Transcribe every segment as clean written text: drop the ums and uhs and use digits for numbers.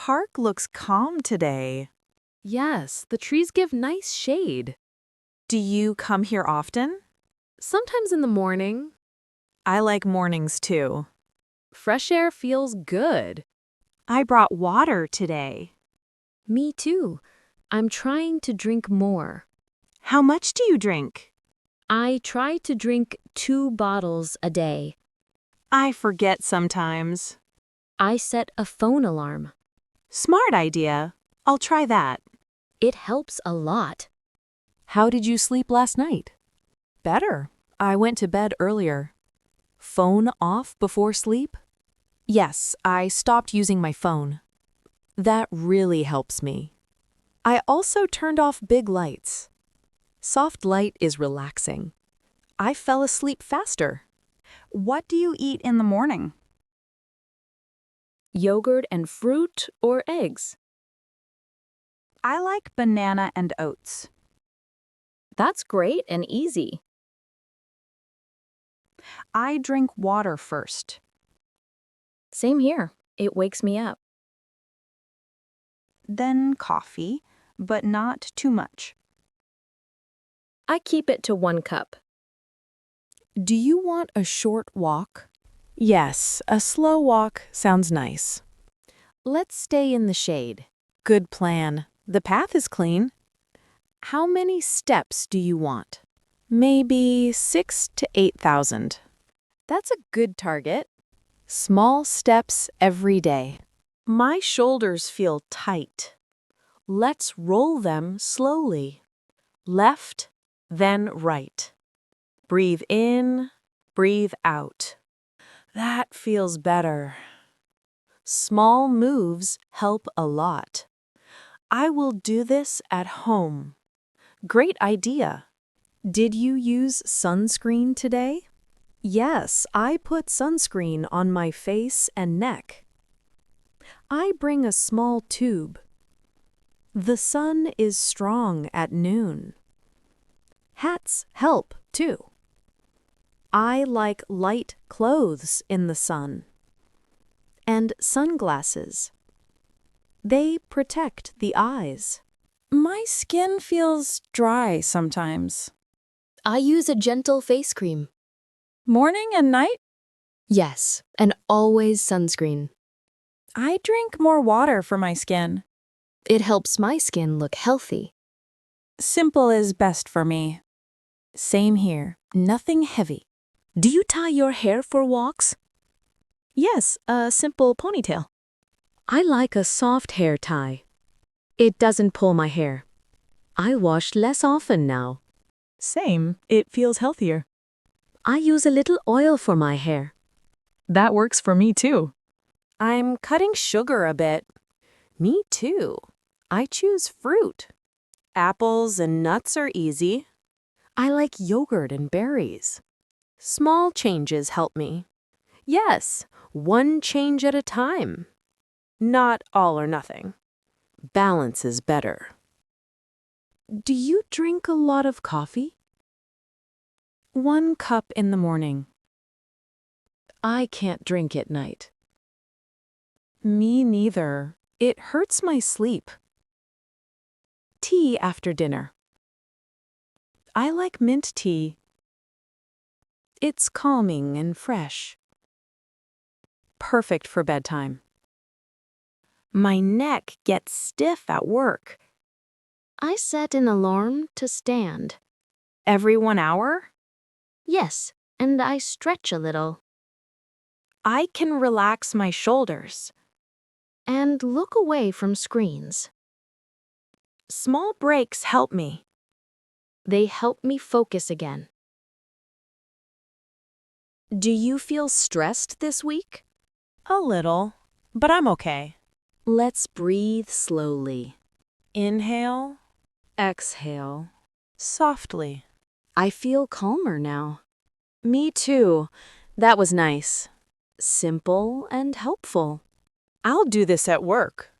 Park looks calm today. Yes, the trees give nice shade. Do you come here often? Sometimes in the morning, I like mornings too. fresh air feels good. I brought water today. Me too. I'm trying to drink more. How much do you drink? I try to drink 2 bottles a day. I forget sometimes. I set a phone alarm. Smart idea. I'll try that. It helps a lot. How did you sleep last night? Better. I went to bed earlier. Phone off before sleep? Yes, I stopped using my phone. That really helps me. I also turned off big lights. Soft light is relaxing. I fell asleep faster. What do you eat in the morning? Yogurt and fruit or eggs? I like banana and oats. That's great and easy. I drink water first. Same here. It wakes me up. Then coffee, but not too much. I keep it to 1 cup. Do you want a short walk? Yes, a slow walk sounds nice. Let's stay in the shade. Good plan. The path is clean. How many steps do you want? Maybe 6 to 8,000. That's a good target. Small steps every day. My shoulders feel tight. Let's roll them slowly. Left, then right. Breathe in, breathe out. That feels better. Small moves help a lot. I will do this at home. Great idea. Did you use sunscreen today? Yes, I put sunscreen on my face and neck. I bring a small tube. The sun is strong at noon. Hats help too. I like light clothes in the sun. And sunglasses. They protect the eyes. My skin feels dry sometimes. I use a gentle face cream. Morning and night? Yes, and always sunscreen. I drink more water for my skin. It helps my skin look healthy. Simple is best for me. Same here, nothing heavy. Do you tie your hair for walks? Yes, a simple ponytail. I like a soft hair tie. It doesn't pull my hair. I wash less often now. Same, it feels healthier. I use a little oil for my hair. That works for me too. I'm cutting sugar a bit. Me too. I choose fruit. Apples and nuts are easy. I like yogurt and berries. Small changes help me. Yes, 1 change at a time. Not all or nothing. Balance is better. Do you drink a lot of coffee? 1 cup in the morning. I can't drink at night. Me neither. It hurts my sleep. Tea after dinner. I like mint tea. It's calming and fresh. Perfect for bedtime. My neck gets stiff at work. I set an alarm to stand. Every 1 hour? Yes, and I stretch a little. I can relax my shoulders. And look away from screens. Small breaks help me. They help me focus again. Do you feel stressed this week? A little, but I'm okay. Let's breathe slowly. Inhale, Exhale. softly. I feel calmer now. Me too. That was nice. Simple and helpful. I'll do this at work.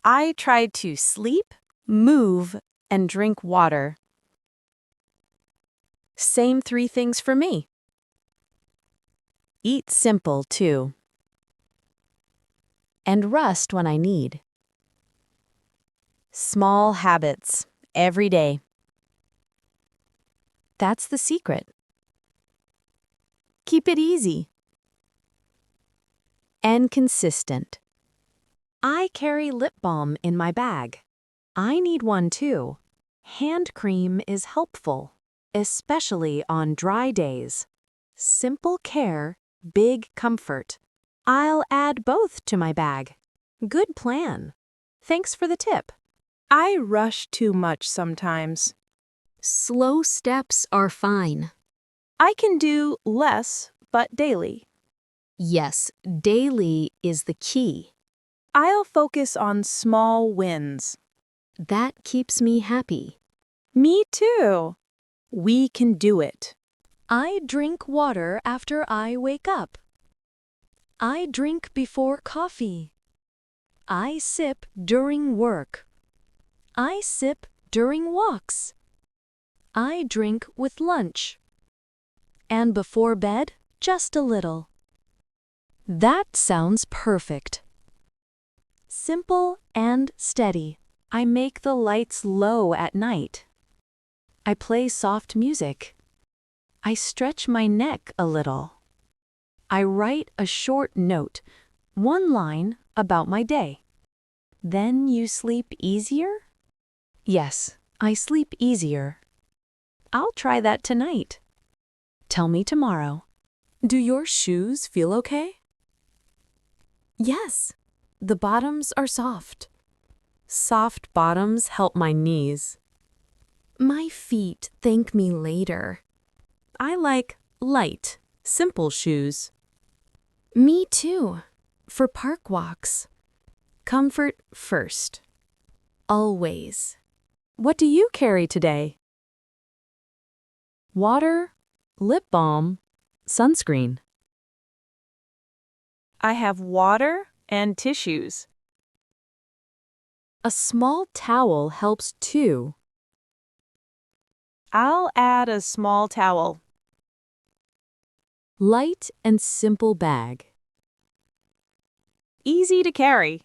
I try to sleep, move, and drink water. Same 3 things for me. Eat simple too. And rest when I need. Small habits, every day. That's the secret. Keep it easy. And consistent. I carry lip balm in my bag. I need one too. Hand cream is helpful, especially on dry days. Simple care, big comfort. I'll add both to my bag. Good plan. Thanks for the tip. I rush too much sometimes. Slow steps are fine. I can do less, but daily. Yes, daily is the key. I'll focus on small wins. That keeps me happy. Me too. We can do it. I drink water after I wake up. I drink before coffee. I sip during work. I sip during walks. I drink with lunch. And before bed, just a little. That sounds perfect. Simple and steady. I make the lights low at night. I play soft music. I stretch my neck a little. I write a short note, one line about my day. Then you sleep easier? Yes, I sleep easier. I'll try that tonight. Tell me tomorrow. Do your shoes feel okay? Yes, the bottoms are soft. Soft bottoms help my knees. My feet thank me later. I like light, simple shoes. Me too. For park walks. Comfort first. Always. What do you carry today? Water, lip balm, sunscreen. I have water and tissues. A small towel helps too. I'll add a small towel. Light and simple bag. Easy to carry.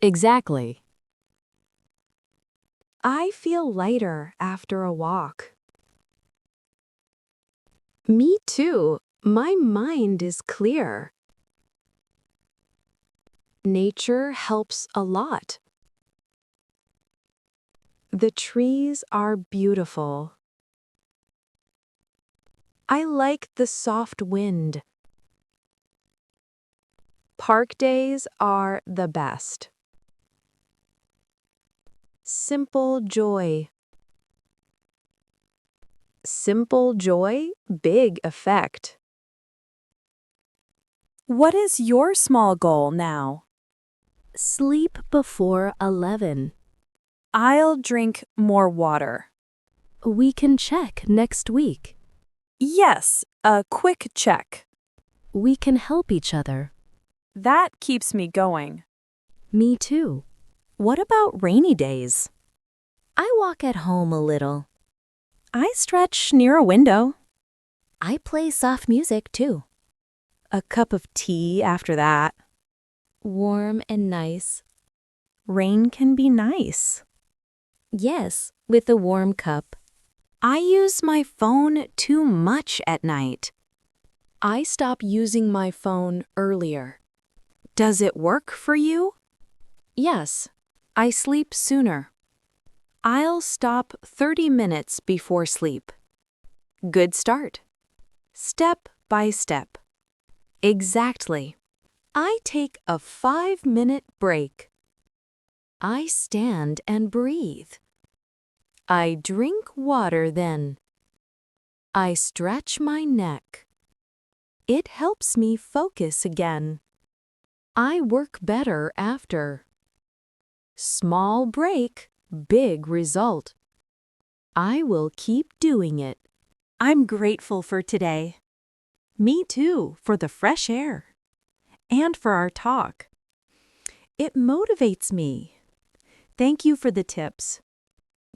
Exactly. I feel lighter after a walk. Me too. My mind is clear. Nature helps a lot. The trees are beautiful. I like the soft wind. Park days are the best. Simple joy. Simple joy, big effect. What is your small goal now? Sleep before 11. I'll drink more water. We can check next week. Yes, a quick check. We can help each other. That keeps me going. Me too. What about rainy days? I walk at home a little. I stretch near a window. I play soft music too. A cup of tea after that. Warm and nice. Rain can be nice. Yes, with a warm cup. I use my phone too much at night. I stop using my phone earlier. Does it work for you? Yes, I sleep sooner. I'll stop 30 minutes before sleep. Good start. Step by step. Exactly. I take a 5-minute break. I stand and breathe. I drink water then. I stretch my neck. It helps me focus again. I work better after. Small break, big result. I will keep doing it. I'm grateful for today. Me too, for the fresh air. And for our talk. It motivates me. Thank you for the tips.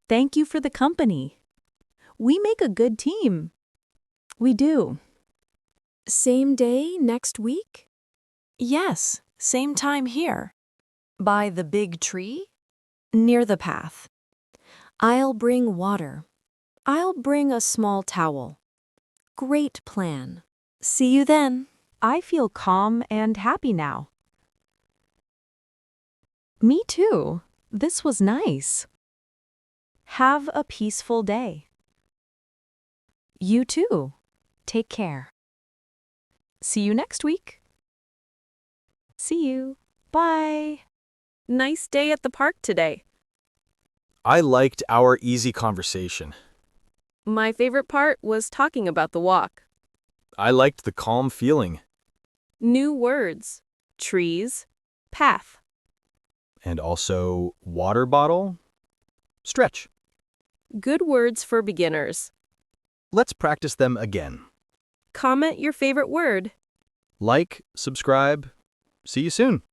Thank you for the company. We make a good team. We do. Same day next week? Yes, same time here. By the big tree? Near the path. I'll bring water. I'll bring a small towel. Great plan. See you then. I feel calm and happy now. Me too. This was nice. Have a peaceful day. You too. Take care. See you next week. See you. Bye. Nice day at the park today. I liked our easy conversation. My favorite part was talking about the walk. I liked the calm feeling. New words. Trees. Path. And also water bottle, stretch. Good words for beginners. Let's practice them again. Comment your favorite word. Like, subscribe. See you soon.